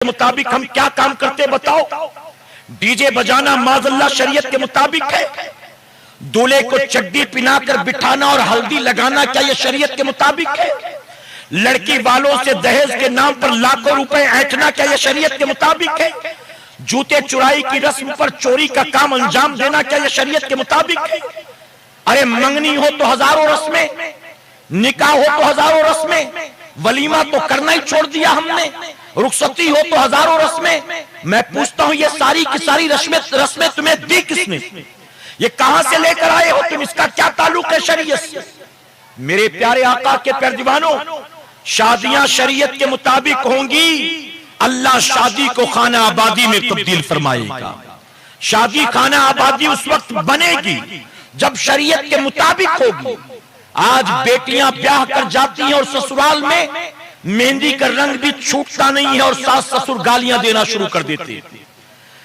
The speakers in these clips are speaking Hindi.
मुताबिक हम क्या काम करते बताओ? डीजे बजाना माज़अल्लाह शरीयत के मुताबिक है? दूल्हे को चड्डी पिनाकर बिठाना और हल्दी लगाना क्या यह शरीयत के मुताबिक है? लड़की वालों से दहेज के नाम पर लाखों रुपए ऐंठना क्या यह शरीयत के मुताबिक है? जूते चुराई की रस्म पर चोरी का काम अंजाम देना क्या यह शरीयत के मुताबिक है? अरे मंगनी हो तो हजारों रस्में, निकाह हो तो हजारों रस्में, वलीमा तो करना ही छोड़ दिया हमने, रुखसती हो तो हजारों रस्में। मैं पूछता हूं ये सारी की सारी रस्में तुम्हें दी किसने? ये कहां से लेकर आए हो तुम? इसका क्या ताल्लुक है शरीयत से? मेरे प्यारे आका के प्यारे दीवानों, शादियां शरीयत के मुताबिक होंगी, अल्लाह शादी को खाना आबादी में तब्दील फरमाएगा। शादी खाना आबादी उस वक्त बनेगी जब शरीयत के मुताबिक होगी। आज बेटियां ब्याह कर जाती हैं और ससुराल में मेहंदी का रंग भी छूटता नहीं है और सास ससुर गालियां देना शुरू कर देते हैं।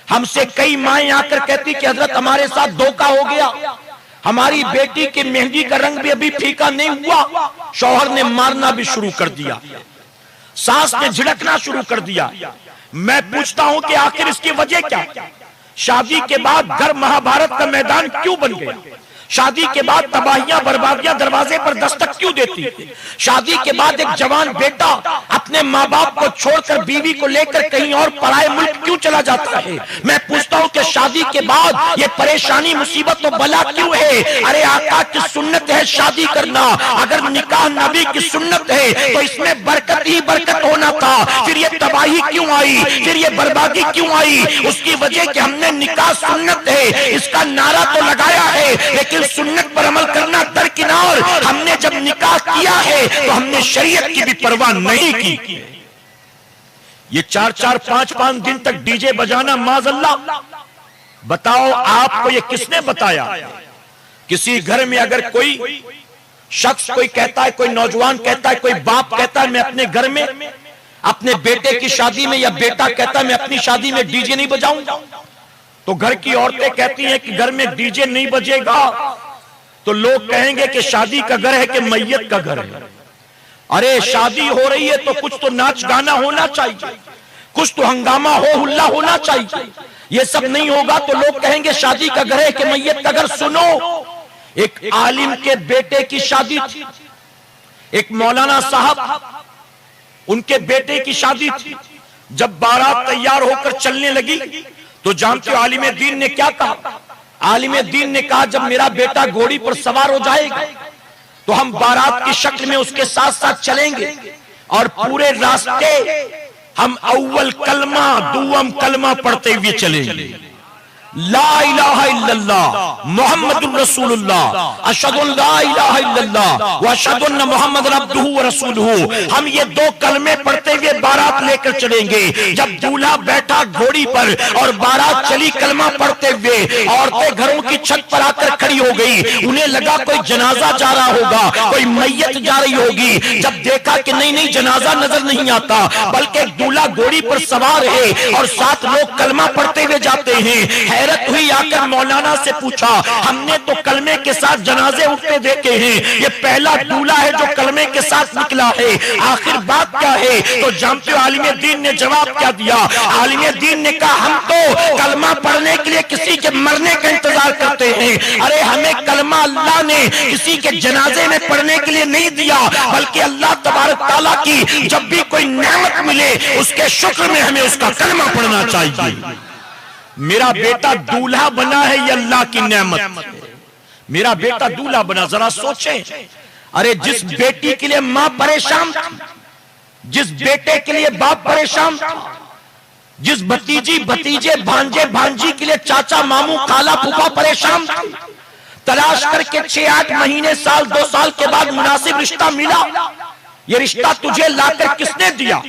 हमसे कई माएं आकर कहती कि हजरत हमारे साथ धोखा हो गया, हमारी बेटी के मेहंदी का रंग भी अभी फीका नहीं हुआ, शौहर ने मारना भी शुरू कर दिया, सास ने झिड़कना शुरू कर दिया। मैं पूछता हूं कि आखिर इसकी वजह क्या? शादी के बाद घर महाभारत का मैदान क्यों बन गया? शादी के बाद तबाहियां बर्बादियां दरवाजे पर दस्तक क्यों देती है? शादी के बाद एक जवान बेटा अपने माँ बाप को छोड़कर बीवी को लेकर कहीं और पराए मुल्क क्यों चला जाता है? मैं पूछता हूं कि शादी के बाद ये परेशानी मुसीबत और बला क्यों है? अरे आका की सुन्नत है शादी करना, अगर निकाह नबी की सुन्नत है तो इसमें बरकत ही बरकत होना था। फिर ये तबाही क्यों आई? फिर ये बर्बादी क्यों आई? उसकी वजह कि हमने निकाह सुन्नत है इसका नारा तो लगाया है, लेकिन सुन्नत पर अमल करना दरकिनार। हमने जब निकाह किया है तो हमने शरीयत की भी परवाह नहीं की। ये 4-4, 5-5 दिन तक डीजे बजाना माज़अल्लाह, बताओ आपको ये किसने बताया? किसी घर में अगर कोई शख्स कोई कहता है, कोई नौजवान कहता है, कोई बाप कहता है मैं अपने घर में अपने बेटे की शादी में, या बेटा कहता है मैं अपनी शादी में डीजे नहीं बजाऊंगा, तो घर की औरतें कहती हैं कि घर में डीजे नहीं बजेगा तो लोग कहेंगे कि शादी का घर है कि मैयत का घर है। अरे शादी हो रही है तो कुछ तो नाच गाना होना चाहिए, कुछ तो हंगामा हो हुल्ला होना चाहिए। ये सब नहीं होगा तो लोग कहेंगे शादी का घर है कि मैयत का घर। सुनो, एक आलिम के बेटे की शादी थी, एक मौलाना साहब उनके बेटे की शादी थी। जब बारात तैयार होकर चलने लगी तो जानते हो आलिम दीन ने क्या कहा? आलिम दीन ने कहा जब मेरा बेटा घोड़ी पर सवार हो जाएगा तो हम बारात की शक्ल में उसके साथ साथ चलेंगे और पूरे रास्ते हम अव्वल कलमा दुआम कलमा पढ़ते हुए चलेंगे, ला इलाहा इल्लल्लाह मुहम्मदुर रसूलुल्लाह अशहदु अल्ला इलाहा इल्लल्लाह व अशहदु अन्ना मुहम्मदन अब्दुहु व रसूलुहु। हम ये दो कलमे पढ़ते हुए बारात लेकर चलेंगे। जब दूल्हा बैठा घोड़ी पर और बारात चली कलमा पढ़ते हुए, औरतें घरों की छत पर आकर खड़ी हो गई। उन्हें लगा कोई जनाजा जा रहा होगा, कोई मैयत जा रही होगी। जब देखा कि नहीं नहीं जनाजा नजर नहीं आता, बल्कि दूल्हा घोड़ी पर सवार है और सात लोग कलमा पढ़ते हुए जाते हैं। हैरत हुई, आकर मौलाना से पूछा हमने तो कलमे के साथ जनाजे उठते देखे हैं, ये पहला दूल्हा है जो कलमे के साथ निकला है, आखिर बात क्या है? तो जानते हो आलिम दीन ने जवाब क्या दिया? आलिम दीन ने कहा हम तो कलमा पढ़ने के लिए किसी के मरने का इंतजार करते हैं। अरे हमें कलमा अल्लाह ने किसी के जनाजे में पढ़ने के लिए नहीं दिया, बल्कि अल्लाह तबारक तआला की जब भी कोई नेमत मिले उसके शुक्र में हमें उसका कलमा पढ़ना चाहिए। मेरा बेटा दूल्हा बना है, ये अल्लाह की नेमत। मेरा बेटा दूल्हा बना, जरा सोचें। अरे जिस बेटी के लिए मां परेशान थी, जिस बेटे के लिए बाप परेशान था, जिस भतीजी भतीजे भांजे भांजी के लिए चाचा मामू खाला फूफा परेशान थे, तलाश करके 6-8 महीने साल 2 साल के बाद मुनासिब रिश्ता मिला। ये रिश्ता तुझे लाकर किसने दिया?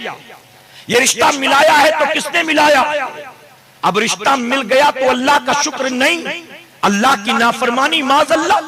ये रिश्ता मिलाया है तो किसने मिलाया? अब रिश्ता मिल गया तो अल्लाह का शुक्र नहीं, अल्लाह की नाफरमानी माज़अल्लाह।